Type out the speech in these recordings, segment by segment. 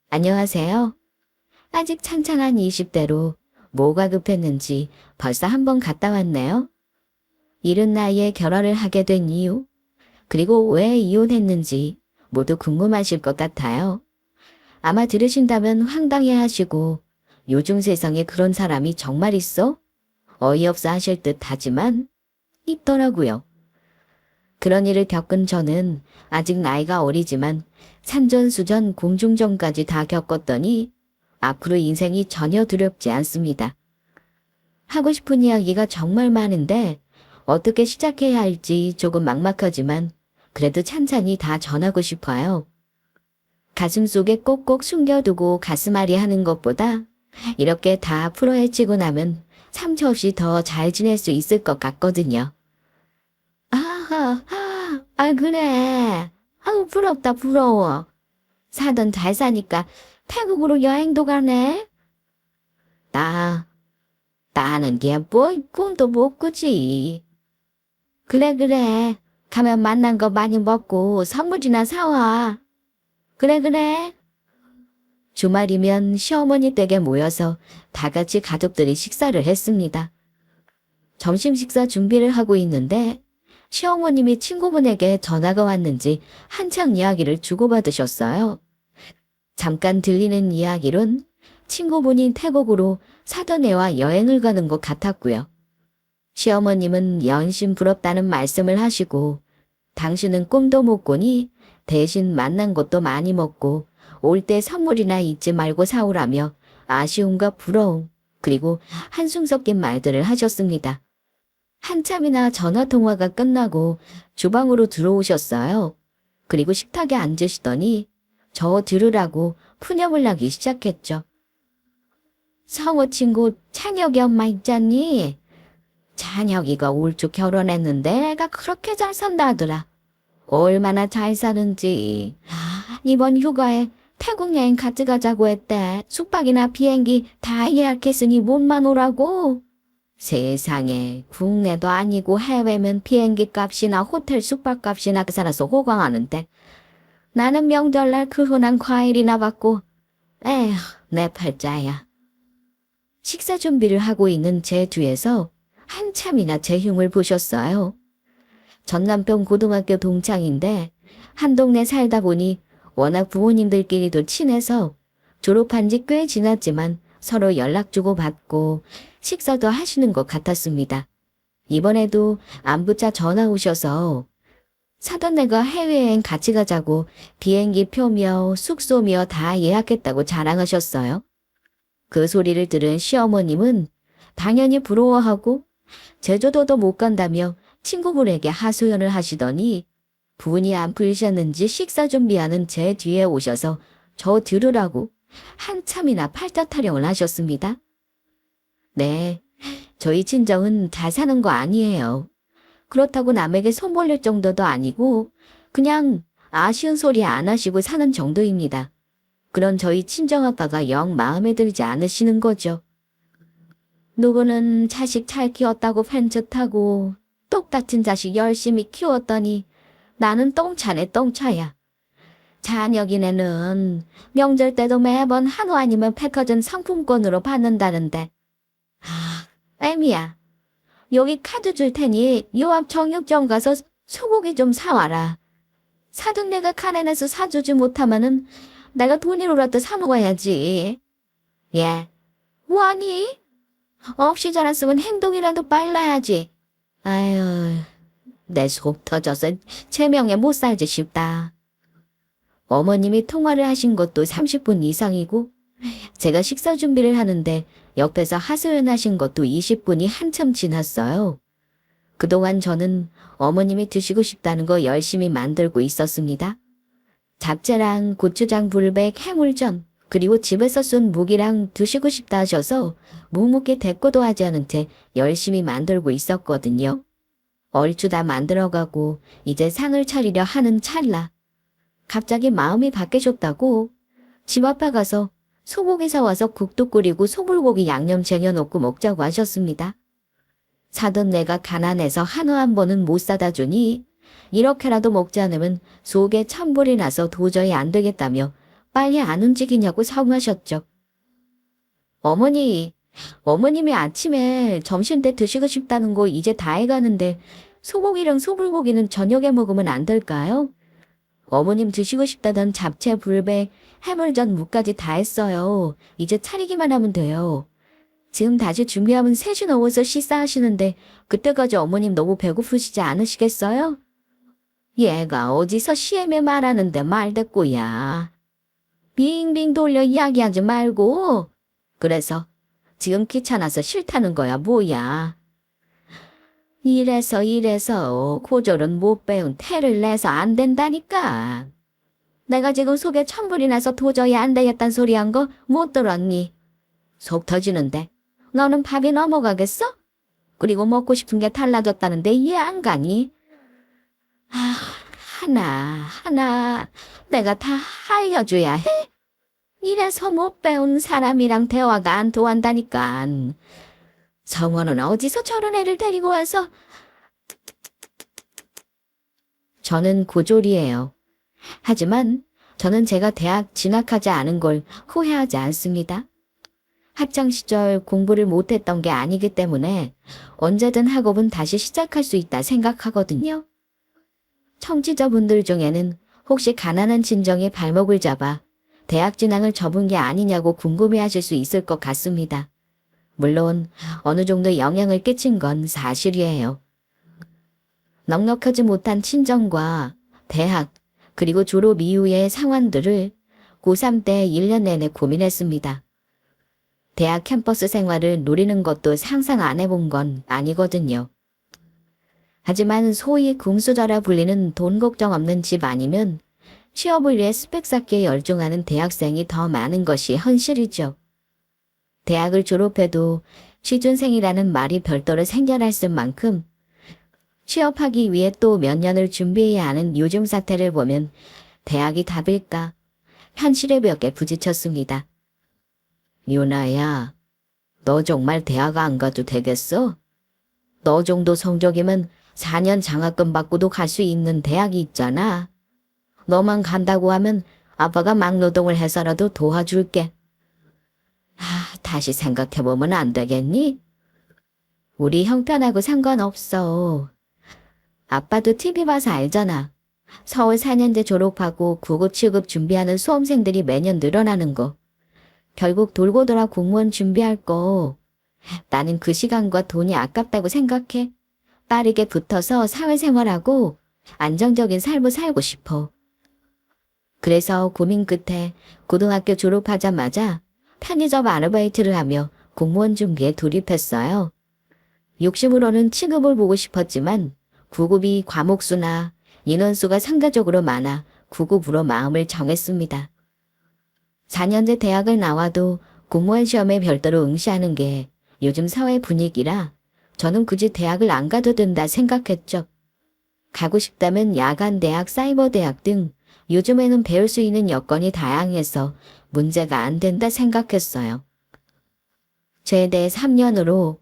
안녕하세요. 아직 창창한 20대로 뭐가 급했는지 벌써 한 번 갔다 왔네요. 이른 나이에 결혼을 하게 된 이유, 그리고 왜 이혼했는지 모두 궁금하실 것 같아요. 아마 들으신다면 황당해 하시고 요즘 세상에 그런 사람이 정말 있어? 어이없어 하실 듯 하지만 있더라고요. 그런 일을 겪은 저는 아직 나이가 어리지만 산전수전 공중전까지 다 겪었더니 앞으로 인생이 전혀 두렵지 않습니다. 하고 싶은 이야기가 정말 많은데 어떻게 시작해야 할지 조금 막막하지만 그래도 찬찬히 다 전하고 싶어요. 가슴속에 꼭꼭 숨겨두고 가슴앓이 하는 것보다 이렇게 다 풀어헤치고 나면 상처 없이 더 잘 지낼 수 있을 것 같거든요. 그래. 아우, 부럽다, 부러워. 사돈 잘 사니까 태국으로 여행도 가네. 나, 나는 게 뭐, 꿈도 못 꾸지. 그래, 그래. 가면 만난 거 많이 먹고 선물이나 사와. 그래, 그래. 주말이면 시어머니 댁에 모여서 다 같이 가족들이 식사를 했습니다. 점심 식사 준비를 하고 있는데 시어머님이 친구분에게 전화가 왔는지 한창 이야기를 주고받으셨어요. 잠깐 들리는 이야기론 친구분이 태국으로 사돈네와 여행을 가는 것 같았고요. 시어머님은 연신 부럽다는 말씀을 하시고 당신은 꿈도 못 꾸니 대신 만난 것도 많이 먹고 올 때 선물이나 잊지 말고 사오라며 아쉬움과 부러움 그리고 한숨 섞인 말들을 하셨습니다. 한참이나 전화통화가 끝나고 주방으로 들어오셨어요. 그리고 식탁에 앉으시더니 저 들으라고 푸념을 하기 시작했죠. 성우 친구 찬혁이 엄마 있잖니? 찬혁이가 올 주 결혼했는데 애가 그렇게 잘 산다더라. 얼마나 잘 사는지. 이번 휴가에 태국 여행 같이 가자고 했대. 숙박이나 비행기 다 예약했으니 몸만 오라고. 세상에 국내도 아니고 해외면 비행기 값이나 호텔 숙박 값이나 그 살아서 호강하는데 나는 명절날 그 흔한 과일이나 받고 에휴 내 팔자야. 식사 준비를 하고 있는 제 뒤에서 한참이나 제 흉을 보셨어요. 전 남편 고등학교 동창인데 한 동네 살다 보니 워낙 부모님들끼리도 친해서 졸업한 지 꽤 지났지만 서로 연락 주고 받고 식사도 하시는 것 같았습니다. 이번에도 안부차 전화 오셔서 사돈네가 해외여행 같이 가자고 비행기 표며 숙소며 다 예약했다고 자랑하셨어요. 그 소리를 들은 시어머님은 당연히 부러워하고 제주도도 못 간다며 친구분에게 하소연을 하시더니 분이 안 풀리셨는지 식사 준비하는 제 뒤에 오셔서 저 들으라고 한참이나 팔자 타령을 하셨습니다. 네, 저희 친정은 잘 사는 거 아니에요. 그렇다고 남에게 손 벌릴 정도도 아니고 그냥 아쉬운 소리 안 하시고 사는 정도입니다. 그런 저희 친정아빠가 영 마음에 들지 않으시는 거죠. 누구는 자식 잘 키웠다고 팬짓하고 똑같은 자식 열심히 키웠더니 나는 똥차네 똥차야. 자녀기네는 명절 때도 매번 한우 아니면 백화점 상품권으로 받는다는데. 애미야. 여기 카드 줄 테니 요 앞 정육점 가서 소고기 좀 사와라. 사돈 내가 카렌에서 사주지 못하면은 내가 돈이로라도 사 먹어야지. 예. 뭐하니? 없이 자랐으면 행동이라도 빨라야지. 아유, 내 속 터져서 제명에 못 살지 싶다. 어머님이 통화를 하신 것도 30분 이상이고 제가 식사 준비를 하는데 옆에서 하소연하신 것도 20분이 한참 지났어요. 그동안 저는 어머님이 드시고 싶다는 거 열심히 만들고 있었습니다. 잡채랑 고추장 불백 해물전 그리고 집에서 쏜 무기랑 드시고 싶다 하셔서 묵묵히 대꾸도 하지 않은 채 열심히 만들고 있었거든요. 얼추 다 만들어가고 이제 상을 차리려 하는 찰나 갑자기 마음이 바뀌셨다고 집 앞에 가서 소고기 사와서 국도 끓이고 소불고기 양념 쟁여놓고 먹자고 하셨습니다. 사돈 내가 가난해서 한우 한 번은 못 사다 주니 이렇게라도 먹지 않으면 속에 찬불이 나서 도저히 안 되겠다며 빨리 안 움직이냐고 사응하셨죠. 어머님이 아침에 점심 때 드시고 싶다는 거 이제 다 해가는데 소고기랑 소불고기는 저녁에 먹으면 안 될까요? 어머님 드시고 싶다던 잡채, 불백, 해물전, 무까지 다 했어요. 이제 차리기만 하면 돼요. 지금 다시 준비하면 3시 넘어서 식사하시는데 그때까지 어머님 너무 배고프시지 않으시겠어요? 얘가 어디서 시애매 말하는데 말대꾸야. 빙빙 돌려 이야기하지 말고. 그래서 지금 귀찮아서 싫다는 거야 뭐야. 이래서 고졸은 못 배운 태를 내서 안 된다니까. 내가 지금 속에 천불이 나서 도저히 안 되겠단 소리 한 거 못 들었니? 속 터지는데 너는 밥이 넘어가겠어? 그리고 먹고 싶은 게 달라졌다는데 이해 안 가니? 아, 하나 내가 다 알려줘야 해? 이래서 못 배운 사람이랑 대화가 안 통한다니까. 성원은 어디서 저런 애를 데리고 와서. 저는 고졸이에요. 하지만 저는 제가 대학 진학하지 않은 걸 후회하지 않습니다. 학창 시절 공부를 못했던 게 아니기 때문에 언제든 학업은 다시 시작할 수 있다 생각하거든요. 청취자분들 중에는 혹시 가난한 친정의 발목을 잡아 대학 진학을 접은 게 아니냐고 궁금해하실 수 있을 것 같습니다. 물론 어느 정도 영향을 끼친 건 사실이에요. 넉넉하지 못한 친정과 대학 그리고 졸업 이후의 상황들을 고3 때 1년 내내 고민했습니다. 대학 캠퍼스 생활을 노리는 것도 상상 안 해본 건 아니거든요. 하지만 소위 궁수저라 불리는 돈 걱정 없는 집 아니면 취업을 위해 스펙 쌓기에 열중하는 대학생이 더 많은 것이 현실이죠. 대학을 졸업해도 취준생이라는 말이 별도로 생겨났을 만큼 취업하기 위해 또 몇 년을 준비해야 하는 요즘 사태를 보면 대학이 답일까 현실의 벽에 부딪혔습니다. 유나야, 너 정말 대학 안 가도 되겠어? 너 정도 성적이면 4년 장학금 받고도 갈 수 있는 대학이 있잖아. 너만 간다고 하면 아빠가 막노동을 해서라도 도와줄게. 다시 생각해보면 안 되겠니? 우리 형편하고 상관없어. 아빠도 TV 봐서 알잖아. 서울 4년제 졸업하고 9급 취급 준비하는 수험생들이 매년 늘어나는 거. 결국 돌고 돌아 공무원 준비할 거. 나는 그 시간과 돈이 아깝다고 생각해. 빠르게 붙어서 사회생활하고 안정적인 삶을 살고 싶어. 그래서 고민 끝에 고등학교 졸업하자마자 편의점 아르바이트를 하며 공무원 준비에 돌입했어요. 욕심으로는 취급을 보고 싶었지만 9급이 과목수나 인원수가 상대적으로 많아 9급으로 마음을 정했습니다. 4년제 대학을 나와도 공무원 시험에 별도로 응시하는 게 요즘 사회 분위기라 저는 굳이 대학을 안 가도 된다 생각했죠. 가고 싶다면 야간 대학, 사이버 대학 등 요즘에는 배울 수 있는 여건이 다양해서 문제가 안 된다 생각했어요. 제대 3년으로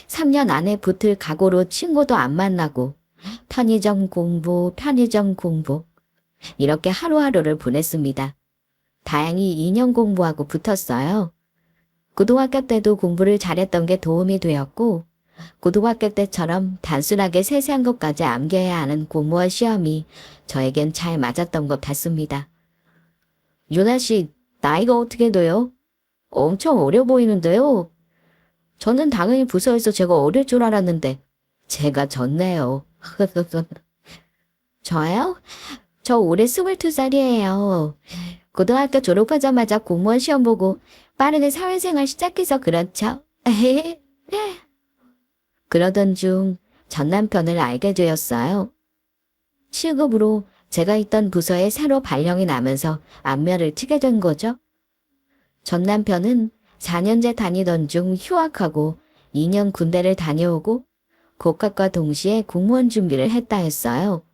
3년 안에 붙을 각오로 친구도 안 만나고 편의점 공부 이렇게 하루하루를 보냈습니다. 다행히 2년 공부하고 붙었어요. 고등학교 때도 공부를 잘했던 게 도움이 되었고 고등학교 때처럼 단순하게 세세한 것까지 암기해야 하는 공무원 시험이 저에겐 잘 맞았던 것 같습니다. 유나 씨, 나이가 어떻게 돼요? 엄청 어려 보이는데요. 저는 당연히 부서에서 제가 어릴 줄 알았는데 제가 졌네요. 저요? 저 올해 22살이에요. 고등학교 졸업하자마자 공무원 시험 보고 빠르게 사회생활 시작해서 그렇죠. 그러던 중 전 남편을 알게 되었어요. 시급으로 제가 있던 부서에 새로 발령이 나면서 안면을 트게 된 거죠. 전 남편은 4년제 다니던 중 휴학하고 2년 군대를 다녀오고 복학과 동시에 공무원 준비를 했다 했어요.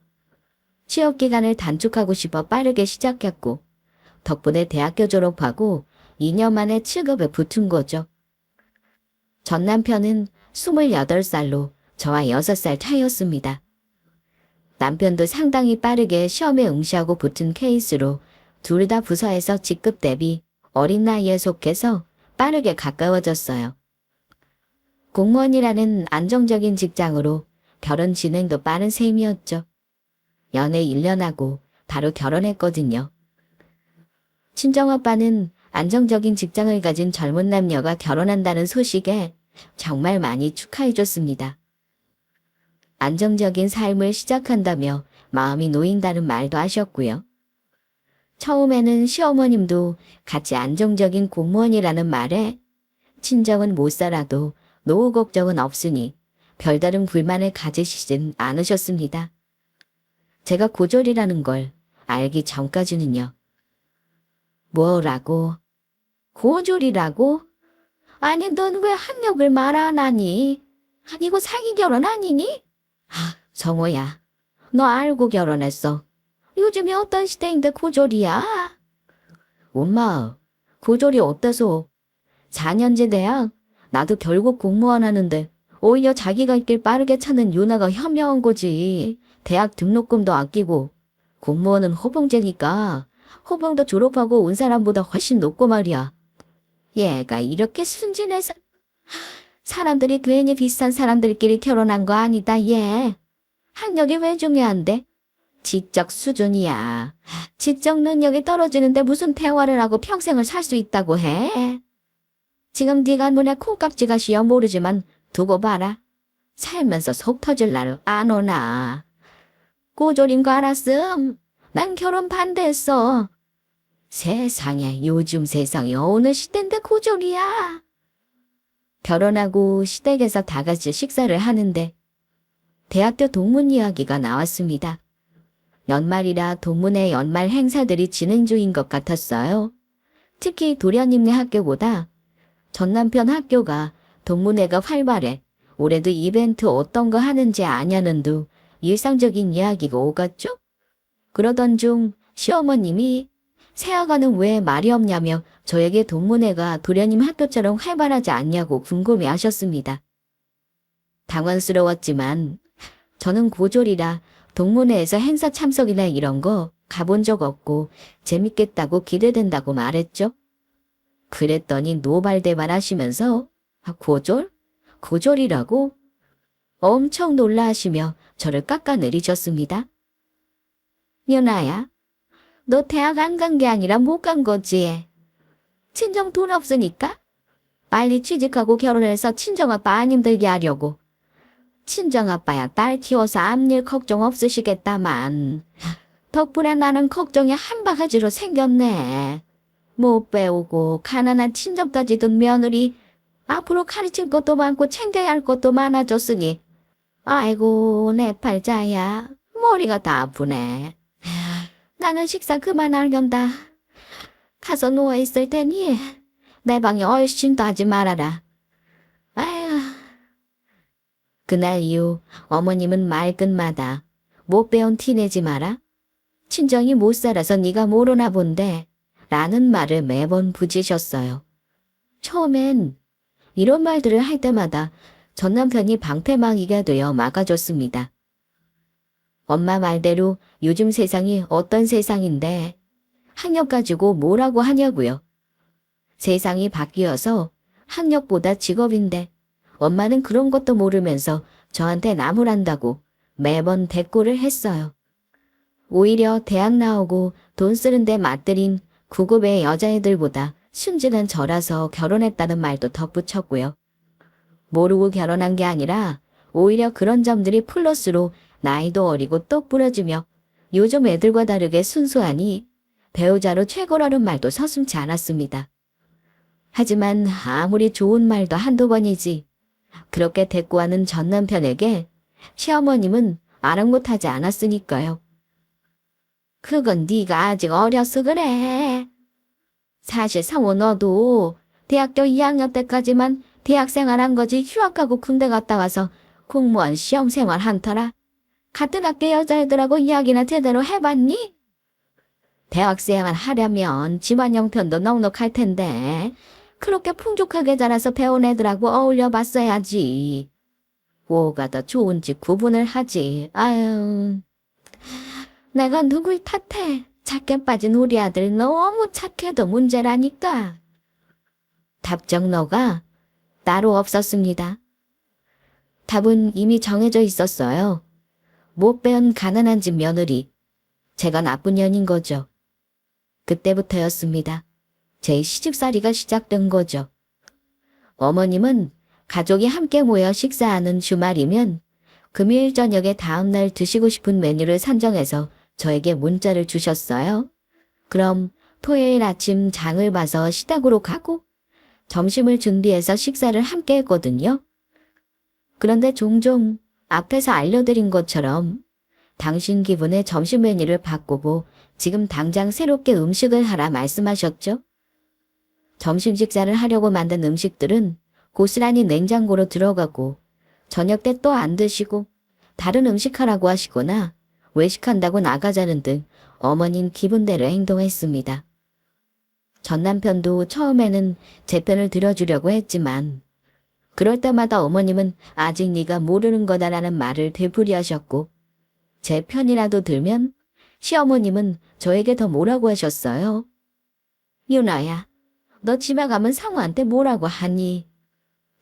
취업 기간을 단축하고 싶어 빠르게 시작했고 덕분에 대학교 졸업하고 2년 만에 7급에 붙은 거죠. 전 남편은 28살로 저와 6살 차이였습니다. 남편도 상당히 빠르게 시험에 응시하고 붙은 케이스로 둘 다 부서에서 직급 대비 어린 나이에 속해서 빠르게 가까워졌어요. 공무원이라는 안정적인 직장으로 결혼 진행도 빠른 셈이었죠. 연애 1년 하고 바로 결혼했거든요. 친정아빠는 안정적인 직장을 가진 젊은 남녀가 결혼한다는 소식에 정말 많이 축하해줬습니다. 안정적인 삶을 시작한다며 마음이 놓인다는 말도 하셨고요. 처음에는 시어머님도 같이 안정적인 공무원이라는 말에 친정은 못 살아도 노후 걱정은 없으니 별다른 불만을 가지시진 않으셨습니다. 제가 고졸이라는 걸 알기 전까지는요. 뭐라고? 고졸이라고? 아니 넌 왜 학력을 말 안 하니? 아니고 사기 결혼 아니니? 성호야, 너 알고 결혼했어. 요즘에 어떤 시대인데 고졸이야? 엄마, 고졸이 어때서? 4년제 대학? 나도 결국 공무원 하는데 오히려 자기가 길 빠르게 찾는 유나가 현명한 거지. 대학 등록금도 아끼고 공무원은 호봉제니까 호봉도 졸업하고 온 사람보다 훨씬 높고 말이야. 얘가 이렇게 순진해서 사람들이 괜히 비싼 사람들끼리 결혼한 거 아니다 얘. 학력이 왜 중요한데? 지적 수준이야. 지적 능력이 떨어지는데 무슨 대화를 하고 평생을 살 수 있다고 해? 지금 네가 눈에 콩깍지가 씌어 모르지만 두고 봐라. 살면서 속 터질 날 안 오나. 고졸인 거 알았음. 난 결혼 반대했어. 세상에 요즘 세상이 어느 시대인데 고졸이야. 결혼하고 시댁에서 다 같이 식사를 하는데 대학교 동문 이야기가 나왔습니다. 연말이라 동문회 연말 행사들이 진행 중인 것 같았어요. 특히 도련님네 학교보다 전 남편 학교가 동문회가 활발해. 올해도 이벤트 어떤 거 하는지 아냐는 둥 일상적인 이야기가 오갔죠? 그러던 중 시어머님이 새아가는 왜 말이 없냐며 저에게 동문회가 도련님 학교처럼 활발하지 않냐고 궁금해하셨습니다. 당황스러웠지만 저는 고졸이라 동문회에서 행사 참석이나 이런 거 가본 적 없고 재밌겠다고 기대된다고 말했죠. 그랬더니 노발대발 하시면서 고졸? 고졸이라고? 엄청 놀라하시며 저를 깎아내리셨습니다. 유나야, 너 대학 안 간 게 아니라 못 간 거지. 친정 돈 없으니까? 빨리 취직하고 결혼해서 친정아빠 안 힘들게 하려고. 친정아빠야 딸 키워서 앞일 걱정 없으시겠다만 덕분에 나는 걱정이 한 바가지로 생겼네. 못 배우고 가난한 친정까지 둔 며느리 앞으로 가르칠 것도 많고 챙겨야 할 것도 많아졌으니 아이고 내 팔자야 머리가 다 아프네. 나는 식사 그만하련다. 가서 누워있을 테니 내 방에 얼씬도 하지 말아라. 아휴. 그날 이후 어머님은 말끝마다 못 배운 티 내지 마라. 친정이 못 살아서 네가 모르나 본데 라는 말을 매번 붙이셨어요. 처음엔 이런 말들을 할 때마다 전 남편이 방패막이가 되어 막아줬습니다. 엄마 말대로 요즘 세상이 어떤 세상인데 학력 가지고 뭐라고 하냐고요. 세상이 바뀌어서 학력보다 직업인데 엄마는 그런 것도 모르면서 저한테 나무란다고 매번 대꾸를 했어요. 오히려 대학 나오고 돈 쓰는데 맞들인 9급의 여자애들보다 순진한 저라서 결혼했다는 말도 덧붙였고요. 모르고 결혼한 게 아니라 오히려 그런 점들이 플러스로 나이도 어리고 똑 부러지며 요즘 애들과 다르게 순수하니 배우자로 최고라는 말도 서슴지 않았습니다. 하지만 아무리 좋은 말도 한두 번이지 그렇게 대꾸하는 전 남편에게 시어머님은 아랑곳하지 않았으니까요. 그건 네가 아직 어려서 그래. 사실 성우 너도 대학교 2학년 때까지만 대학생활 한 거지 휴학하고 군대 갔다 와서 공무원 시험생활 한터라. 같은 학교 여자애들하고 이야기나 제대로 해봤니? 대학생활 하려면 집안 형편도 넉넉할 텐데 그렇게 풍족하게 자라서 배운 애들하고 어울려 봤어야지. 뭐가 더 좋은지 구분을 하지. 아유, 내가 누굴 탓해. 착해 빠진 우리 아들 너무 착해도 문제라니까. 답정너가 따로 없었습니다. 답은 이미 정해져 있었어요. 못 배운 가난한 집 며느리. 제가 나쁜 년인 거죠. 그때부터였습니다. 제 시집살이가 시작된 거죠. 어머님은 가족이 함께 모여 식사하는 주말이면 금요일 저녁에 다음날 드시고 싶은 메뉴를 산정해서 저에게 문자를 주셨어요. 그럼 토요일 아침 장을 봐서 시댁으로 가고 점심을 준비해서 식사를 함께 했거든요. 그런데 종종 앞에서 알려드린 것처럼 당신 기분에 점심 메뉴를 바꾸고 지금 당장 새롭게 음식을 하라 말씀하셨죠. 점심 식사를 하려고 만든 음식들은 고스란히 냉장고로 들어가고 저녁 때 또 안 드시고 다른 음식 하라고 하시거나 외식한다고 나가자는 등 어머님 기분대로 행동했습니다. 전 남편도 처음에는 제 편을 들어주려고 했지만 그럴 때마다 어머님은 아직 네가 모르는 거다라는 말을 되풀이하셨고 제 편이라도 들면 시어머님은 저에게 더 뭐라고 하셨어요. 유나야, 너 집에 가면 상우한테 뭐라고 하니?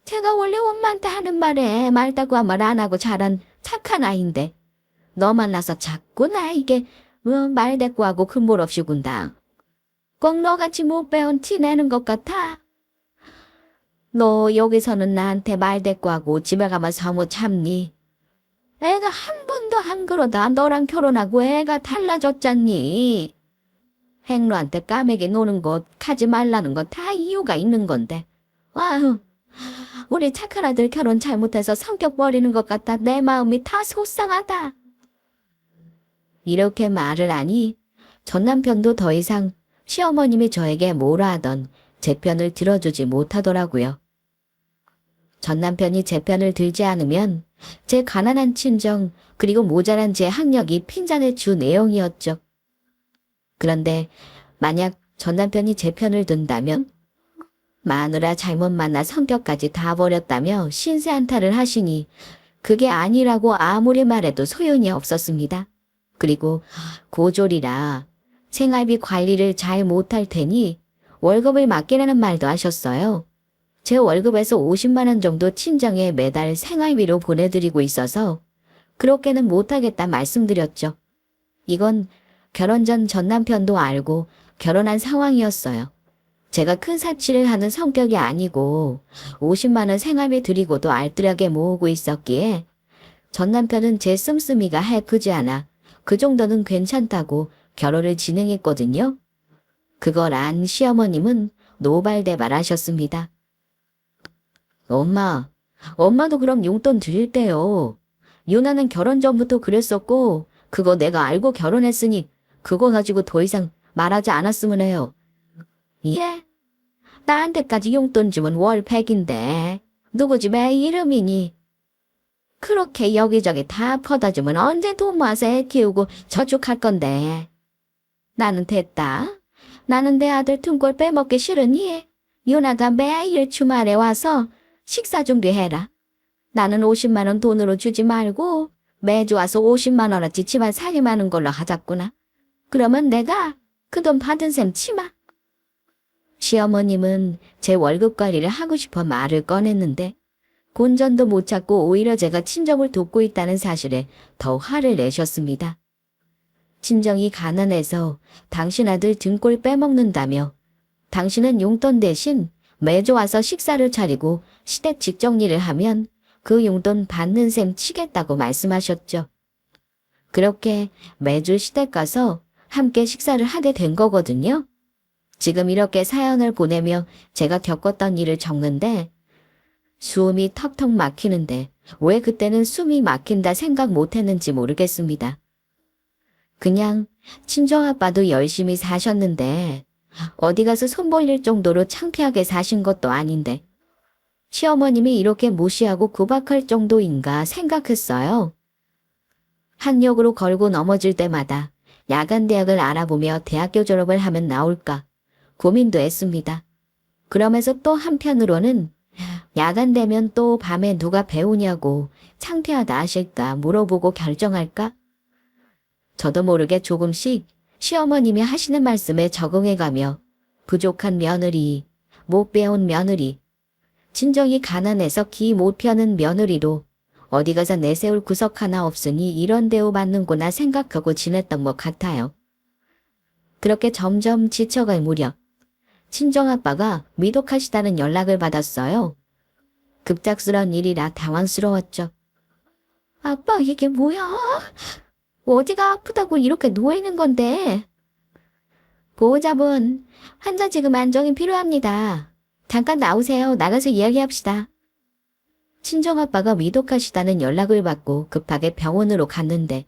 제가 원래 엄마한테 하는 말에 말다고 한 말 안 하고 자란 착한 아이인데 너 만나서 자꾸 나에게 말대꾸하고 근본 없이 군다. 꼭 너같이 못 배운 티 내는 것 같아. 너 여기서는 나한테 말대꾸하고 집에 가면 사무 참니? 애가 한 번도 안 그러다 너랑 결혼하고 애가 달라졌잖니. 행로한테 까매게 노는 것 하지 말라는 건 다 이유가 있는 건데. 와우, 우리 착한 아들 결혼 잘못해서 성격 버리는 것 같아 내 마음이 다 속상하다. 이렇게 말을 하니 전 남편도 더 이상 시어머님이 저에게 뭐라 하던 제 편을 들어주지 못하더라고요. 전 남편이 제 편을 들지 않으면 제 가난한 친정 그리고 모자란 제 학력이 핀잔을 주 내용이었죠. 그런데 만약 전 남편이 제 편을 든다면 마누라 잘못 만나 성격까지 다 버렸다며 신세 한탄을 하시니 그게 아니라고 아무리 말해도 소용이 없었습니다. 그리고 고졸이라 생활비 관리를 잘 못할 테니 월급을 맡기라는 말도 하셨어요. 제 월급에서 50만 원 정도 친정에 매달 생활비로 보내드리고 있어서 그렇게는 못하겠다 말씀드렸죠. 이건 결혼 전 전 남편도 알고 결혼한 상황이었어요. 제가 큰 사치를 하는 성격이 아니고 50만 원 생활비 드리고도 알뜰하게 모으고 있었기에 전 남편은 제 씀씀이가 해프지 않아 그 정도는 괜찮다고 결혼을 진행했거든요. 그걸 안 시어머님은 노발대발하셨습니다. 엄마도 그럼 용돈 드릴 때요. 유나는 결혼 전부터 그랬었고 그거 내가 알고 결혼했으니 그거 가지고 더 이상 말하지 않았으면 해요. 예? 나한테까지 용돈 주면 월백인데 누구 집에 이름이니? 그렇게 여기저기 다 퍼다주면 언제 돈 모아서 애 키우고 저축할 건데. 나는 됐다. 나는 내 아들 등골 빼먹기 싫으니 유나가 매일 주말에 와서 식사 준비해라. 나는 50만 원 돈으로 주지 말고 매주 와서 50만 원어치 집안 살림하는 걸로 하자꾸나. 그러면 내가 그 돈 받은 셈 치마. 시어머님은 제 월급 관리를 하고 싶어 말을 꺼냈는데 곤전도 못 찾고 오히려 제가 친정을 돕고 있다는 사실에 더 화를 내셨습니다. 친정이 가난해서 당신 아들 등골 빼먹는다며 당신은 용돈 대신 매주 와서 식사를 차리고 시댁 직정리를 하면 그 용돈 받는 셈 치겠다고 말씀하셨죠. 그렇게 매주 시댁 가서 함께 식사를 하게 된 거거든요. 지금 이렇게 사연을 보내며 제가 겪었던 일을 적는데 숨이 턱턱 막히는데 왜 그때는 숨이 막힌다 생각 못했는지 모르겠습니다. 그냥 친정아빠도 열심히 사셨는데 어디 가서 손 벌릴 정도로 창피하게 사신 것도 아닌데 시어머님이 이렇게 무시하고 구박할 정도인가 생각했어요. 학력으로 걸고 넘어질 때마다 야간 대학을 알아보며 대학교 졸업을 하면 나올까 고민도 했습니다. 그러면서 또 한편으로는 야간 되면 또 밤에 누가 배우냐고 창피하다 하실까 물어보고 결정할까? 저도 모르게 조금씩 시어머님이 하시는 말씀에 적응해가며 부족한 며느리, 못 배운 며느리, 친정이 가난해서 기 못 펴는 며느리로 어디 가서 내세울 구석 하나 없으니 이런 대우 받는구나 생각하고 지냈던 것 같아요. 그렇게 점점 지쳐갈 무렵 친정아빠가 위독하시다는 연락을 받았어요. 급작스런 일이라 당황스러웠죠. 아빠 이게 뭐야? 어디가 아프다고 이렇게 누워있는 건데? 보호자분, 환자 지금 안정이 필요합니다. 잠깐 나오세요. 나가서 이야기합시다. 친정아빠가 위독하시다는 연락을 받고 급하게 병원으로 갔는데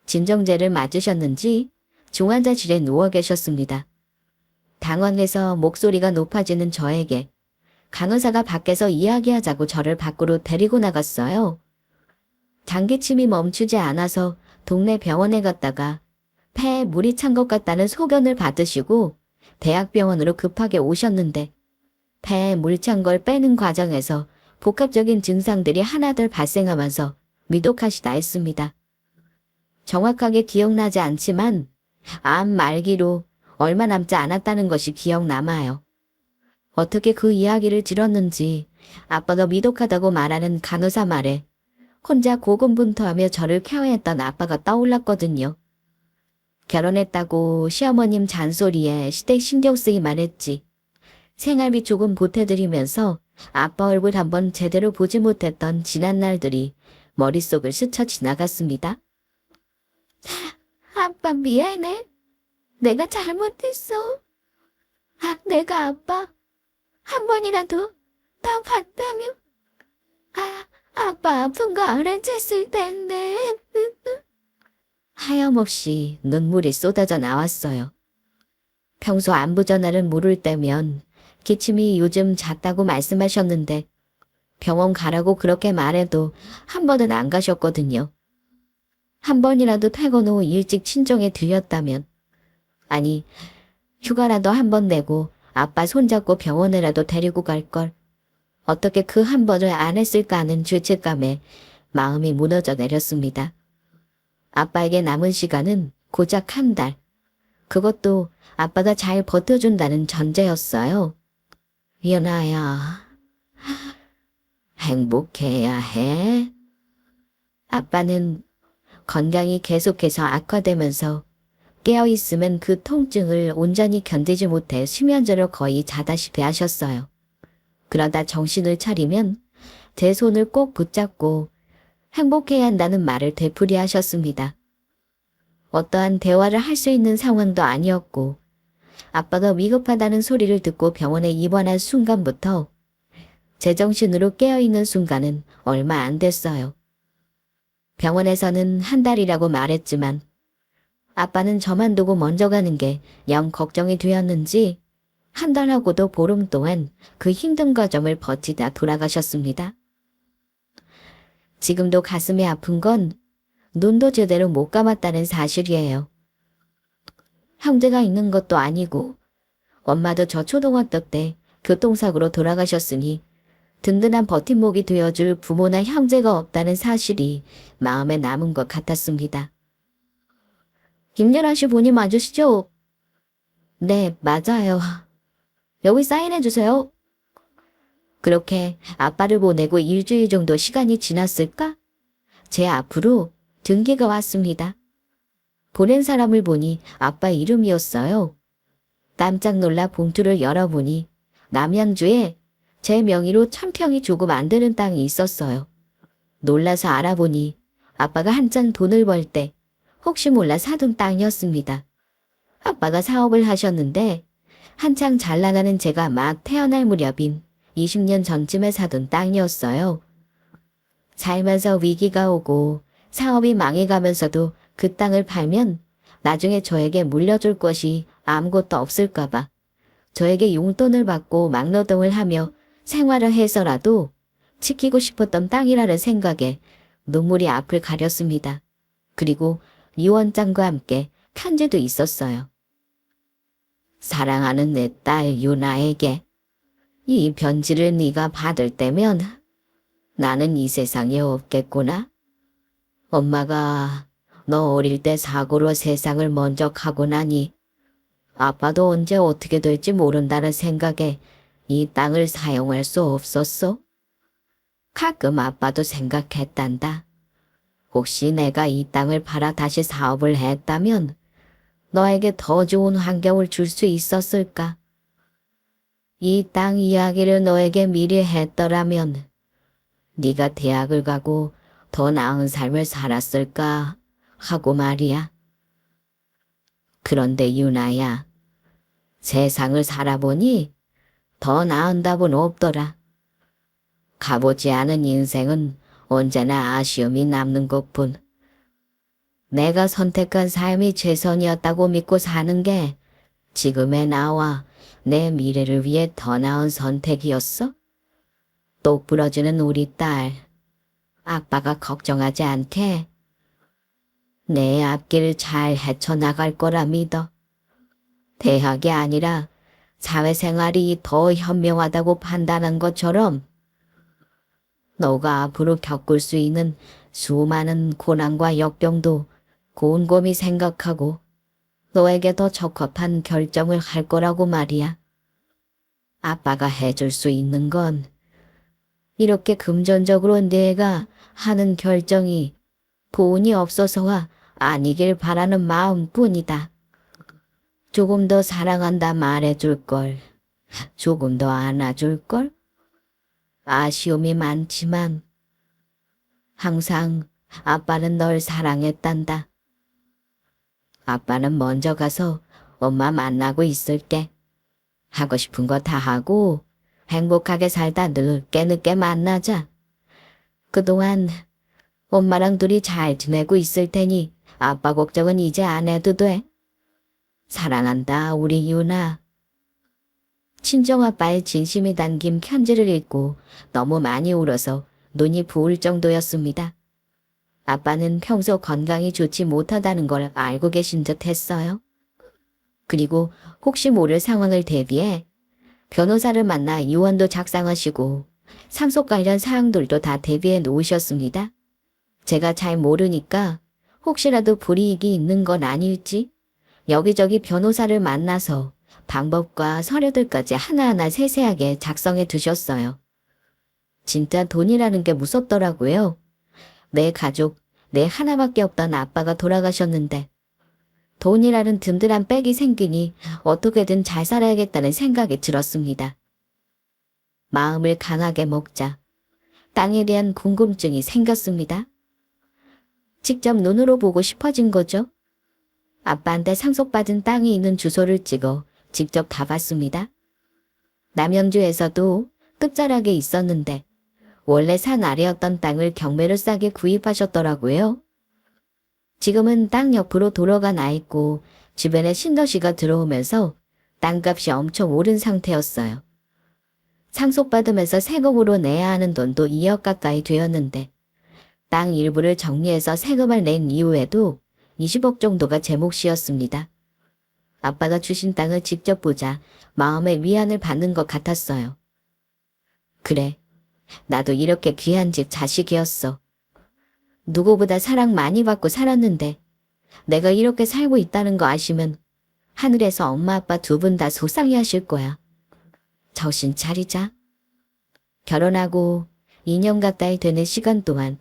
진정제를 맞으셨는지 중환자실에 누워 계셨습니다. 당황해서 목소리가 높아지는 저에게 간호사가 밖에서 이야기하자고 저를 밖으로 데리고 나갔어요. 장기침이 멈추지 않아서 동네 병원에 갔다가 폐에 물이 찬 것 같다는 소견을 받으시고 대학병원으로 급하게 오셨는데 폐에 물 찬 걸 빼는 과정에서 복합적인 증상들이 하나둘 발생하면서 위독하시다 했습니다. 정확하게 기억나지 않지만 암 말기로 얼마 남지 않았다는 것이 기억남아요. 어떻게 그 이야기를 들었는지 아빠가 위독하다고 말하는 간호사 말에 혼자 고군분투하며 저를 케어했던 아빠가 떠올랐거든요. 결혼했다고 시어머님 잔소리에 시댁 신경 쓰기만 했지. 생활비 조금 보태드리면서 아빠 얼굴 한번 제대로 보지 못했던 지난 날들이 머릿속을 스쳐 지나갔습니다. 아빠 미안해. 내가 잘못했어. 내가 아빠 한 번이라도 더 봤다면 아빠 아픈 거 알아챘을 텐데. 하염없이 눈물이 쏟아져 나왔어요. 평소 안부 전화를 물을 때면 기침이 요즘 잦다고 말씀하셨는데 병원 가라고 그렇게 말해도 한 번은 안 가셨거든요. 한 번이라도 퇴근 후 일찍 친정에 들렸다면, 아니 휴가라도 한 번 내고 아빠 손잡고 병원에라도 데리고 갈걸. 어떻게 그 한 번을 안 했을까 하는 죄책감에 마음이 무너져 내렸습니다. 아빠에게 남은 시간은 고작 한 달. 그것도 아빠가 잘 버텨준다는 전제였어요. 연아야, 행복해야 해. 아빠는 건강이 계속해서 악화되면서 깨어있으면 그 통증을 온전히 견디지 못해 수면제를 거의 자다시피 하셨어요. 그러다 정신을 차리면 제 손을 꼭 붙잡고 행복해야 한다는 말을 되풀이하셨습니다. 어떠한 대화를 할 수 있는 상황도 아니었고 아빠가 위급하다는 소리를 듣고 병원에 입원한 순간부터 제정신으로 깨어있는 순간은 얼마 안 됐어요. 병원에서는 한 달이라고 말했지만 아빠는 저만 두고 먼저 가는 게 영 걱정이 되었는지 한 달하고도 보름 동안 그 힘든 과정을 버티다 돌아가셨습니다. 지금도 가슴이 아픈 건 눈도 제대로 못 감았다는 사실이에요. 형제가 있는 것도 아니고 엄마도 저 초등학교 때 교통사고로 돌아가셨으니 든든한 버팀목이 되어줄 부모나 형제가 없다는 사실이 마음에 남은 것 같았습니다. 김연아 씨 본인 맞으시죠? 네, 맞아요. 여기 사인해주세요. 그렇게 아빠를 보내고 일주일 정도 시간이 지났을까? 제 앞으로 등기가 왔습니다. 보낸 사람을 보니 아빠 이름이었어요. 깜짝 놀라 봉투를 열어보니 남양주에 제 명의로 1000평이 조금 안 되는 땅이 있었어요. 놀라서 알아보니 아빠가 한창 돈을 벌 때 혹시 몰라 사둔 땅이었습니다. 아빠가 사업을 하셨는데 한창 잘 나가는 제가 막 태어날 무렵인 20년 전쯤에 사둔 땅이었어요. 살면서 위기가 오고 사업이 망해가면서도 그 땅을 팔면 나중에 저에게 물려줄 것이 아무것도 없을까봐 저에게 용돈을 받고 막노동을 하며 생활을 해서라도 지키고 싶었던 땅이라는 생각에 눈물이 앞을 가렸습니다. 그리고 유언장과 함께 편지도 있었어요. 사랑하는 내 딸 유나에게 이 편지를 네가 받을 때면 나는 이 세상에 없겠구나. 엄마가 너 어릴 때 사고로 세상을 먼저 가고 나니 아빠도 언제 어떻게 될지 모른다는 생각에 이 땅을 사용할 수 없었어. 가끔 아빠도 생각했단다. 혹시 내가 이 땅을 팔아 다시 사업을 했다면 너에게 더 좋은 환경을 줄 수 있었을까? 이 땅 이야기를 너에게 미리 했더라면 네가 대학을 가고 더 나은 삶을 살았을까 하고 말이야. 그런데 유나야, 세상을 살아보니 더 나은 답은 없더라. 가보지 않은 인생은 언제나 아쉬움이 남는 것뿐. 내가 선택한 삶이 최선이었다고 믿고 사는 게 지금의 나와 내 미래를 위해 더 나은 선택이었어? 똑 부러지는 우리 딸. 아빠가 걱정하지 않게 내 앞길을 잘 헤쳐나갈 거라 믿어. 대학이 아니라 사회생활이 더 현명하다고 판단한 것처럼 너가 앞으로 겪을 수 있는 수많은 고난과 역경도 곰곰이 생각하고 너에게 더 적합한 결정을 할 거라고 말이야. 아빠가 해줄 수 있는 건 이렇게 금전적으로 내가 하는 결정이 돈이 없어서가 아니길 바라는 마음뿐이다. 조금 더 사랑한다 말해줄 걸. 조금 더 안아줄 걸. 아쉬움이 많지만 항상 아빠는 널 사랑했단다. 아빠는 먼저 가서 엄마 만나고 있을게. 하고 싶은 거 다 하고 행복하게 살다 늦게 만나자. 그동안 엄마랑 둘이 잘 지내고 있을 테니 아빠 걱정은 이제 안 해도 돼. 사랑한다 우리 유나. 친정아빠의 진심이 담긴 편지를 읽고 너무 많이 울어서 눈이 부을 정도였습니다. 아빠는 평소 건강이 좋지 못하다는 걸 알고 계신 듯 했어요. 그리고 혹시 모를 상황을 대비해 변호사를 만나 유언도 작성하시고 상속 관련 사항들도 다 대비해 놓으셨습니다. 제가 잘 모르니까 혹시라도 불이익이 있는 건 아닐지 여기저기 변호사를 만나서 방법과 서류들까지 하나하나 세세하게 작성해 두셨어요. 진짜 돈이라는 게 무섭더라고요. 내 가족, 내 하나밖에 없던 아빠가 돌아가셨는데 돈이라는 든든한 백이 생기니 어떻게든 잘 살아야겠다는 생각이 들었습니다. 마음을 강하게 먹자 땅에 대한 궁금증이 생겼습니다. 직접 눈으로 보고 싶어진 거죠. 아빠한테 상속받은 땅이 있는 주소를 찍어 직접 가봤습니다. 남양주에서도 끝자락에 있었는데 원래 산 아래였던 땅을 경매로 싸게 구입하셨더라고요. 지금은 땅 옆으로 도로가 나 있고 주변에 신도시가 들어오면서 땅값이 엄청 오른 상태였어요. 상속받으면서 세금으로 내야 하는 돈도 2억 가까이 되었는데 땅 일부를 정리해서 세금을 낸 이후에도 20억 정도가 제 몫이었습니다. 아빠가 주신 땅을 직접 보자 마음의 위안을 받는 것 같았어요. 그래, 나도 이렇게 귀한 집 자식이었어. 누구보다 사랑 많이 받고 살았는데 내가 이렇게 살고 있다는 거 아시면 하늘에서 엄마 아빠 두 분 다 속상해 하실 거야. 정신 차리자. 결혼하고 2년 가까이 되는 시간 동안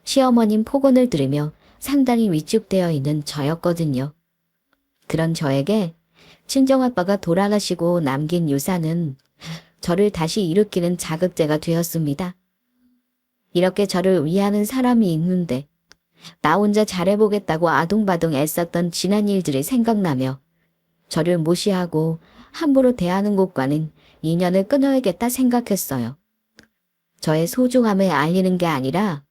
시어머님 폭언을 들으며 상당히 위축되어 있는 저였거든요. 그런 저에게 친정아빠가 돌아가시고 남긴 유산은 저를 다시 일으키는 자극제가 되었습니다. 이렇게 저를 위하는 사람이 있는데 나 혼자 잘해보겠다고 아둥바둥 애썼던 지난 일들이 생각나며 저를 무시하고 함부로 대하는 곳과는 인연을 끊어야겠다 생각했어요. 저의 소중함을 알리는 게 아니라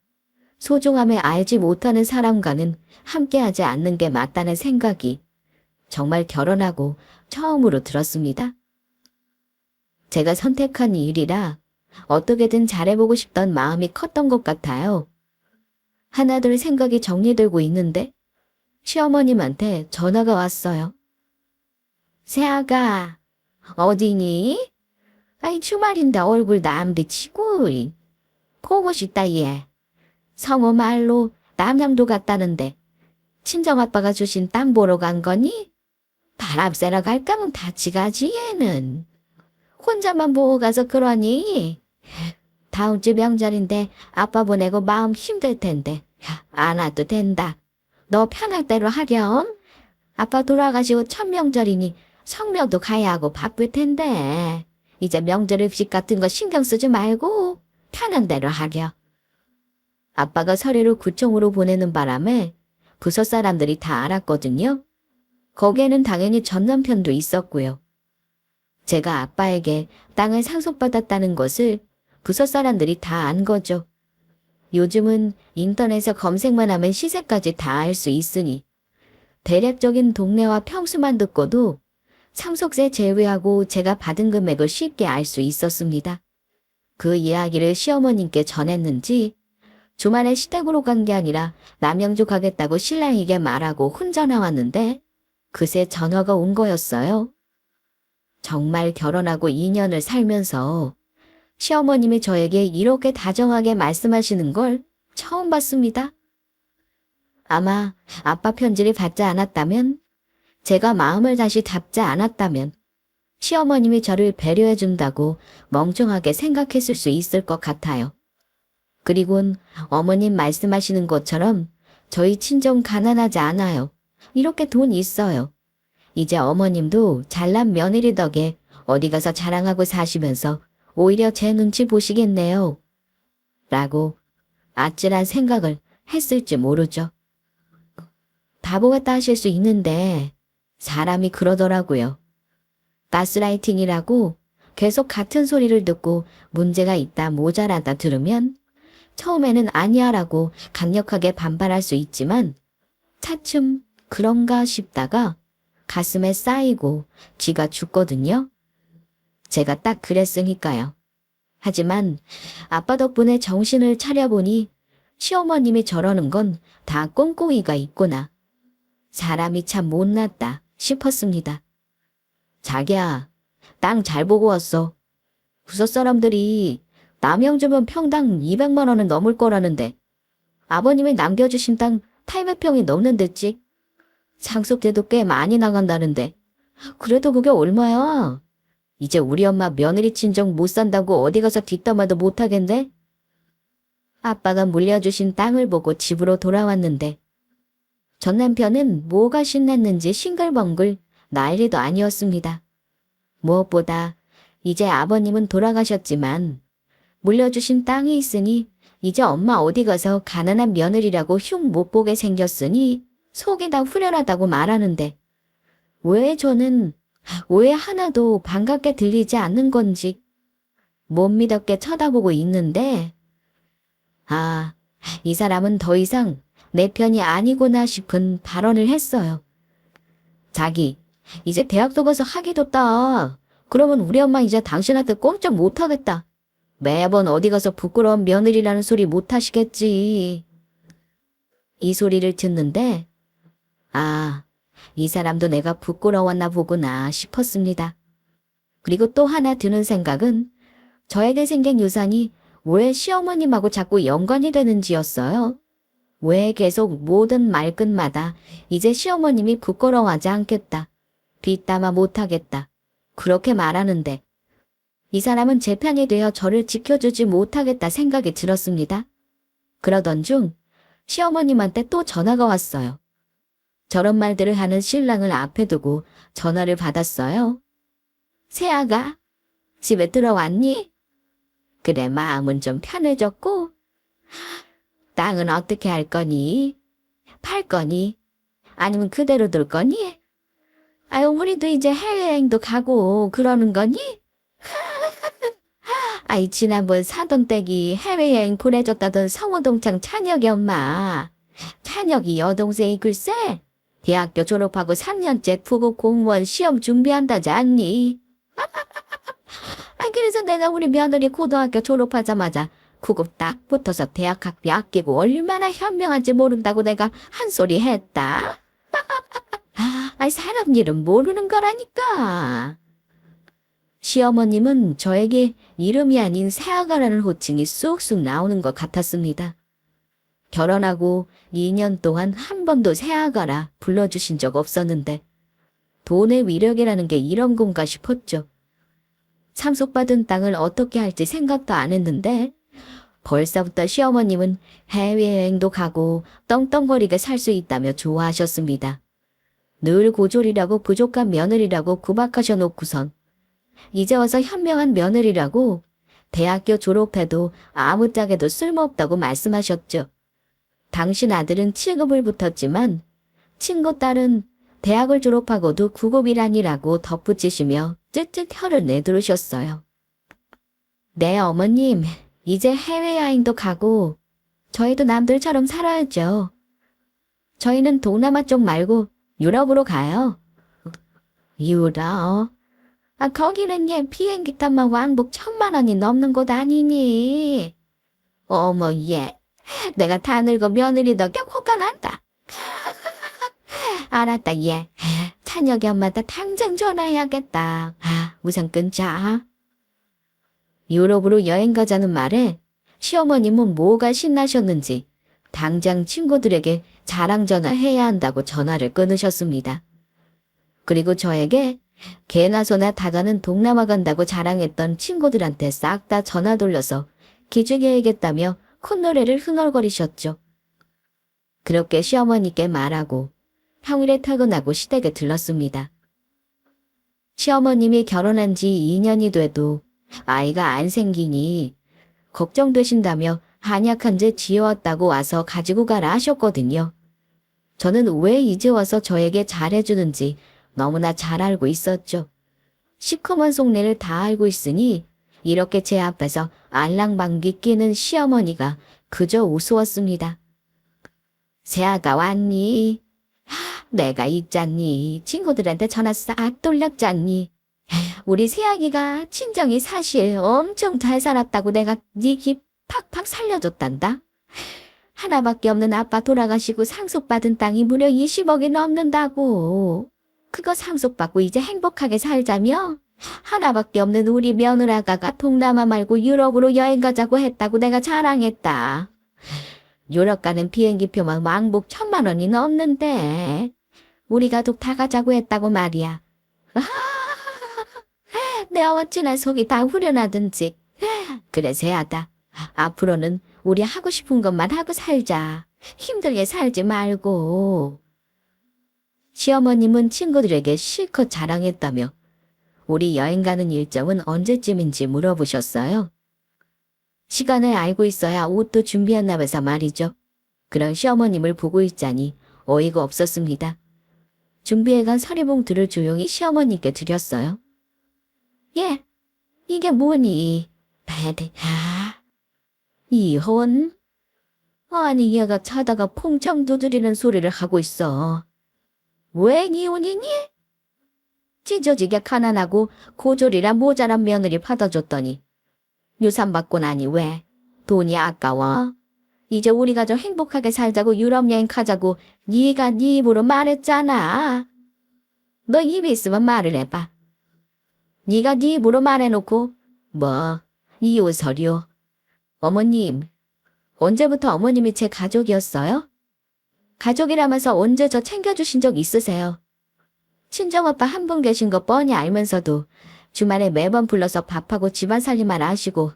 소중함을 알지 못하는 사람과는 함께하지 않는 게 맞다는 생각이 정말 결혼하고 처음으로 들었습니다. 제가 선택한 일이라 어떻게든 잘해보고 싶던 마음이 컸던 것 같아요. 하나둘 생각이 정리되고 있는데 시어머님한테 전화가 왔어요. 새아가 어디니? 아이 주말인데 얼굴 남비치고 보고 싶다 얘. 성우 말로 남양도 갔다는데 친정아빠가 주신 땅 보러 간 거니? 바람 쐬러 갈 거면 같이 가지 얘는. 혼자만 보고 가서 그러니? 다음 주 명절인데 아빠 보내고 마음 힘들 텐데 안 와도 된다. 너 편할 대로 하렴. 아빠 돌아가시고 첫 명절이니 성묘도 가야 하고 바쁠 텐데 이제 명절 음식 같은 거 신경 쓰지 말고 편한 대로 하렴. 아빠가 서류를 구청으로 보내는 바람에 부서 사람들이 다 알았거든요. 거기에는 당연히 전 남편도 있었고요. 제가 아빠에게 땅을 상속받았다는 것을 부서 사람들이 다 안 거죠. 요즘은 인터넷에 검색만 하면 시세까지 다 알 수 있으니 대략적인 동네와 평수만 듣고도 상속세 제외하고 제가 받은 금액을 쉽게 알 수 있었습니다. 그 이야기를 시어머님께 전했는지 주말에 시댁으로 간 게 아니라 남양주 가겠다고 신랑에게 말하고 혼자 나왔는데 그새 전화가 온 거였어요. 정말 결혼하고 2년을 살면서 시어머님이 저에게 이렇게 다정하게 말씀하시는 걸 처음 봤습니다. 아마 아빠 편지를 받지 않았다면, 제가 마음을 다시 잡지 않았다면 시어머님이 저를 배려해 준다고 멍청하게 생각했을 수 있을 것 같아요. 그리곤 어머님 말씀하시는 것처럼 저희 친정 가난하지 않아요. 이렇게 돈 있어요. 이제 어머님도 잘난 며느리 덕에 어디 가서 자랑하고 사시면서 오히려 제 눈치 보시겠네요. 라고 아찔한 생각을 했을지 모르죠. 바보 같다 하실 수 있는데 사람이 그러더라고요. 가스라이팅이라고 계속 같은 소리를 듣고 문제가 있다 모자라다 들으면 처음에는 아니야라고 강력하게 반발할 수 있지만 차츰 그런가 싶다가 가슴에 쌓이고 쥐가 죽거든요. 제가 딱 그랬으니까요. 하지만 아빠 덕분에 정신을 차려보니 시어머님이 저러는 건 다 꼼꼼이가 있구나. 사람이 참 못났다 싶었습니다. 자기야, 땅 잘 보고 왔어. 부서 사람들이 남양주면 평당 200만 원은 넘을 거라는데 아버님이 남겨주신 땅 800평이 넘는댔지. 상속세도 꽤 많이 나간다는데 그래도 그게 얼마야? 이제 우리 엄마 며느리 친정 못 산다고 어디 가서 뒷담화도 못 하겠네? 아빠가 물려주신 땅을 보고 집으로 돌아왔는데 전 남편은 뭐가 신났는지 싱글벙글 난리도 아니었습니다. 무엇보다 이제 아버님은 돌아가셨지만 물려주신 땅이 있으니 이제 엄마 어디 가서 가난한 며느리라고 흉 못 보게 생겼으니 속이 다 후련하다고 말하는데 왜 저는 왜 하나도 반갑게 들리지 않는 건지 못 믿었게 쳐다보고 있는데 이 사람은 더 이상 내 편이 아니구나 싶은 발언을 했어요. 자기, 이제 대학도 가서 학위도 따. 그러면 우리 엄마 이제 당신한테 꼼짝 못하겠다. 매번 어디 가서 부끄러운 며느리라는 소리 못하시겠지. 이 소리를 듣는데 이 사람도 내가 부끄러웠나 보구나 싶었습니다. 그리고 또 하나 드는 생각은 저에게 생긴 유산이 왜 시어머님하고 자꾸 연관이 되는지였어요. 왜 계속 모든 말끝마다 이제 시어머님이 부끄러워하지 않겠다. 뒷담화 못하겠다. 그렇게 말하는데 이 사람은 제 편이 되어 저를 지켜주지 못하겠다 생각이 들었습니다. 그러던 중 시어머님한테 또 전화가 왔어요. 저런 말들을 하는 신랑을 앞에 두고 전화를 받았어요. 새아가, 집에 들어왔니? 그래, 마음은 좀 편해졌고. 땅은 어떻게 할 거니? 팔 거니? 아니면 그대로 둘 거니? 우리도 이제 해외여행도 가고 그러는 거니? 지난번 사돈 댁이 해외여행 보내줬다던 성우동창 찬혁이 엄마. 찬혁이 여동생이 글쎄 대학교 졸업하고 3년째 부국 공무원 시험 준비한다지 않니? 그래서 내가 우리 며느리 고등학교 졸업하자마자 구급 딱 붙어서 대학 학비 아끼고 얼마나 현명한지 모른다고 내가 한 소리 했다. 사람 일은 모르는 거라니까. 시어머님은 저에게 이름이 아닌 새아가라는 호칭이 쑥쑥 나오는 것 같았습니다. 결혼하고 2년 동안 한 번도 새아가라 불러주신 적 없었는데 돈의 위력이라는 게 이런 건가 싶었죠. 상속받은 땅을 어떻게 할지 생각도 안 했는데 벌써부터 시어머님은 해외여행도 가고 떵떵거리게 살 수 있다며 좋아하셨습니다. 늘 고졸이라고 부족한 며느리라고 구박하셔 놓고선 이제 와서 현명한 며느리라고 대학교 졸업해도 아무짝에도 쓸모없다고 말씀하셨죠. 당신 아들은 7급을 붙었지만 친구 딸은 대학을 졸업하고도 9급이라니라고 덧붙이시며 쯧쯧 혀를 내두르셨어요. 네, 어머님. 이제 해외여행도 가고 저희도 남들처럼 살아야죠. 저희는 동남아 쪽 말고 유럽으로 가요. 유럽? 거기는 비행기 값만 왕복 1,000만 원이 넘는 곳 아니니. 어머, 내가 다 늙어 며느리 덕에 호가 난다. 알았다, 찬혁이 엄마한테 당장 전화해야겠다. 우선 끊자. 유럽으로 여행 가자는 말에 시어머님은 뭐가 신나셨는지 당장 친구들에게 자랑 전화해야 한다고 전화를 끊으셨습니다. 그리고 저에게 개나 소나 다 가는 동남아 간다고 자랑했던 친구들한테 싹 다 전화 돌려서 기죽여야겠다며 콧노래를 흥얼거리셨죠. 그렇게 시어머니께 말하고 평일에 퇴근하고 시댁에 들렀습니다. 시어머님이 결혼한 지 2년이 돼도 아이가 안 생기니 걱정되신다며 한약한 제 지어왔다고 와서 가지고 가라 하셨거든요. 저는 왜 이제 와서 저에게 잘해주는지 너무나 잘 알고 있었죠. 시커먼 속내를 다 알고 있으니 이렇게 제 앞에서 알랑방귀 끼는 시어머니가 그저 우스웠습니다. 새아가 왔니? 내가 있잖니. 친구들한테 전화 싹 돌렸잖니. 우리 새아기가 친정이 사실 엄청 잘 살았다고 내가 네 집 팍팍 살려줬단다. 하나밖에 없는 아빠 돌아가시고 상속받은 땅이 무려 20억이 넘는다고. 그거 상속받고 이제 행복하게 살자며 하나밖에 없는 우리 며느라가가 동남아 말고 유럽으로 여행 가자고 했다고 내가 자랑했다. 유럽 가는 비행기표만 왕복 1,000만 원이 넘는데 우리 가족 다 가자고 했다고 말이야. 내 어찌나 속이 다 후련하든지. 그래 새하다. 앞으로는 우리 하고 싶은 것만 하고 살자. 힘들게 살지 말고. 시어머님은 친구들에게 실컷 자랑했다며 우리 여행 가는 일정은 언제쯤인지 물어보셨어요. 시간을 알고 있어야 옷도 준비했나 봐서 말이죠. 그런 시어머님을 보고 있자니 어이가 없었습니다. 준비해간 서리봉투를 조용히 시어머님께 드렸어요. 이게 뭐니? 이혼? 아니 얘가 자다가 퐁청 두드리는 소리를 하고 있어. 왜 이혼이니? 찢어지게 가난하고 고졸이라 모자란 며느리 받아줬더니 유산 받고 나니 왜? 돈이 아까워? 이제 우리 가족 행복하게 살자고 유럽 여행 가자고 네가 네 입으로 말했잖아. 너 입이 있으면 말을 해봐. 네가 네 입으로 말해놓고 뭐 이웃설이요. 어머님, 언제부터 어머님이 제 가족이었어요? 가족이라면서 언제 저 챙겨주신 적 있으세요? 친정오빠 한 분 계신 거 뻔히 알면서도 주말에 매번 불러서 밥하고 집안 살림만 하시고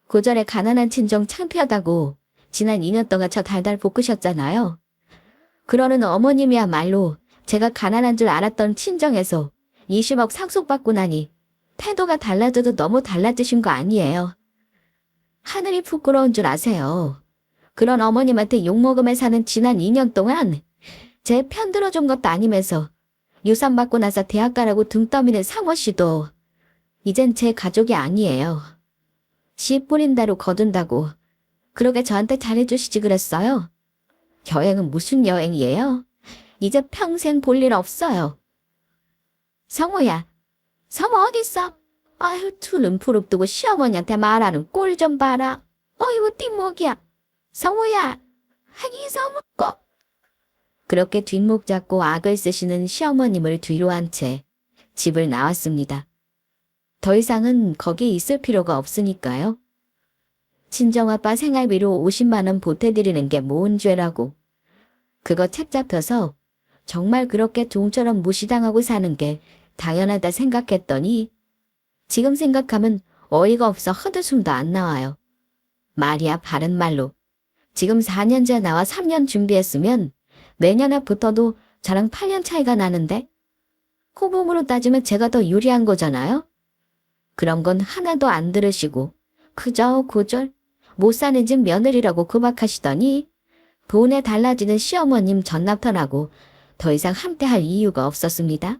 고절에 가난한 친정 창피하다고 지난 2년 동안 저 달달 볶으셨잖아요. 그러는 어머님이야말로 제가 가난한 줄 알았던 친정에서 20억 상속받고 나니 태도가 달라져도 너무 달라지신 거 아니에요. 하늘이 부끄러운 줄 아세요. 그런 어머님한테 욕먹으며 사는 지난 2년 동안 제 편 들어준 것도 아니면서 유산 받고 나서 대학 가라고 등 떠미는 상호 씨도 이젠 제 가족이 아니에요. 씨 뿌린 대로 거둔다고 그러게 저한테 잘해주시지 그랬어요. 여행은 무슨 여행이에요? 이제 평생 볼 일 없어요. 성호야, 성호 어딨어? 아유 투는 푸릅 두고 시어머니한테 말하는 꼴 좀 봐라. 어이구 뒷목이야. 성호야, 하기 서먹고. 그렇게 뒷목 잡고 악을 쓰시는 시어머님을 뒤로 한 채 집을 나왔습니다. 더 이상은 거기 있을 필요가 없으니까요. 친정아빠 생활비로 50만 원 보태드리는 게 뭔 죄라고. 그거 책 잡혀서 정말 그렇게 종처럼 무시당하고 사는 게 당연하다 생각했더니 지금 생각하면 어이가 없어 헛웃음도 안 나와요. 말이야 바른 말로. 지금 4년째 나와 3년 준비했으면 내년에 붙어도 저랑 8년 차이가 나는데 호봉으로 따지면 제가 더 유리한 거잖아요. 그런 건 하나도 안 들으시고 그저 고절 못 사는 집 며느리라고 구박하시더니 돈에 달라지는 시어머님 전납턴하고 더 이상 함께할 이유가 없었습니다.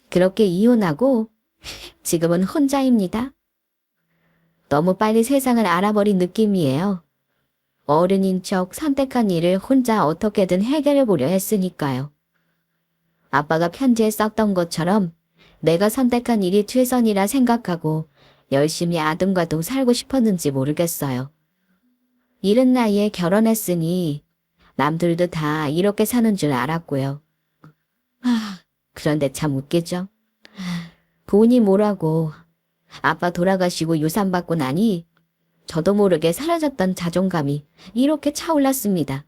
그렇게 이혼하고 지금은 혼자입니다. 너무 빨리 세상을 알아버린 느낌이에요. 어른인 척 선택한 일을 혼자 어떻게든 해결해 보려 했으니까요. 아빠가 편지에 썼던 것처럼 내가 선택한 일이 최선이라 생각하고 열심히 아들과도 살고 싶었는지 모르겠어요. 이른 나이에 결혼했으니 남들도 다 이렇게 사는 줄 알았고요. 그런데 참 웃기죠. 돈이 뭐라고 아빠 돌아가시고 유산 받고 나니 저도 모르게 사라졌던 자존감이 이렇게 차올랐습니다.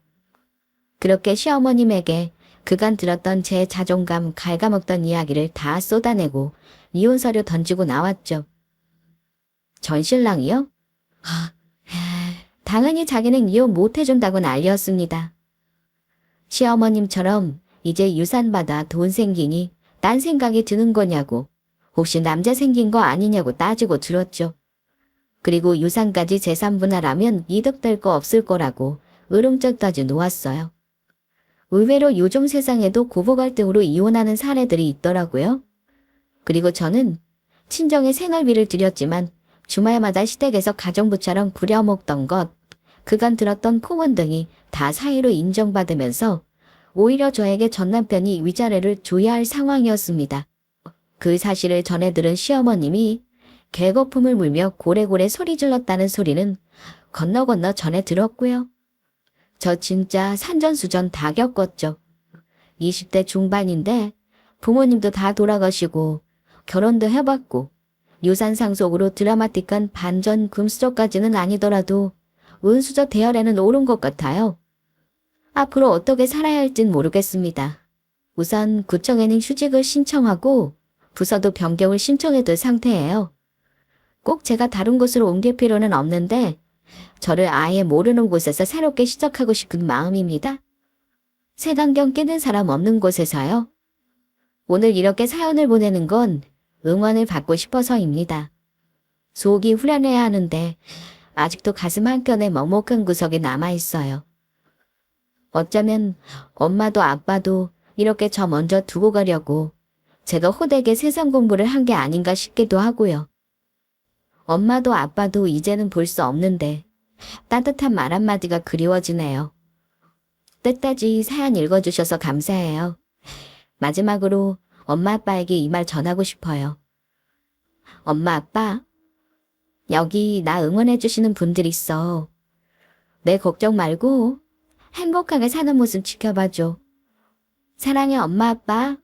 그렇게 시어머님에게 그간 들었던 제 자존감 갉아먹던 이야기를 다 쏟아내고 이혼 서류 던지고 나왔죠. 전 신랑이요? 당연히 자기는 이혼 못 해준다고 난리였습니다. 시어머님처럼 이제 유산 받아 돈 생기니 딴 생각이 드는 거냐고, 혹시 남자 생긴 거 아니냐고 따지고 들었죠. 그리고 유산까지 재산 분할하면 이득될 거 없을 거라고 으름장까지 놓았어요. 의외로 요즘 세상에도 고부 갈등으로 이혼하는 사례들이 있더라고요. 그리고 저는 친정에 생활비를 드렸지만 주말마다 시댁에서 가정부처럼 부려먹던 것, 그간 들었던 풍원 등이 다 사유로 인정받으면서 오히려 저에게 전 남편이 위자료를 줘야 할 상황이었습니다. 그 사실을 전해 들은 시어머님이 개거품을 물며 고래고래 소리 질렀다는 소리는 건너 전해 들었고요. 저 진짜 산전수전 다 겪었죠. 20대 중반인데 부모님도 다 돌아가시고 결혼도 해봤고 유산 상속으로 드라마틱한 반전 금수저까지는 아니더라도 은수저 대열에는 오른 것 같아요. 앞으로 어떻게 살아야 할진 모르겠습니다. 우선 구청에는 휴직을 신청하고 부서도 변경을 신청해둘 상태예요. 꼭 제가 다른 곳으로 옮길 필요는 없는데 저를 아예 모르는 곳에서 새롭게 시작하고 싶은 마음입니다. 색안경 끼는 사람 없는 곳에서요. 오늘 이렇게 사연을 보내는 건 응원을 받고 싶어서입니다. 속이 후련해야 하는데 아직도 가슴 한켠에 먹먹한 구석이 남아있어요. 어쩌면 엄마도 아빠도 이렇게 저 먼저 두고 가려고 제가 호되게 세상 공부를 한 게 아닌가 싶기도 하고요. 엄마도 아빠도 이제는 볼 수 없는데 따뜻한 말 한마디가 그리워지네요. 끝까지 사연 읽어주셔서 감사해요. 마지막으로 엄마 아빠에게 이 말 전하고 싶어요. 엄마 아빠, 여기 나 응원해주시는 분들 있어. 내 걱정 말고 행복하게 사는 모습 지켜봐줘. 사랑해 엄마 아빠.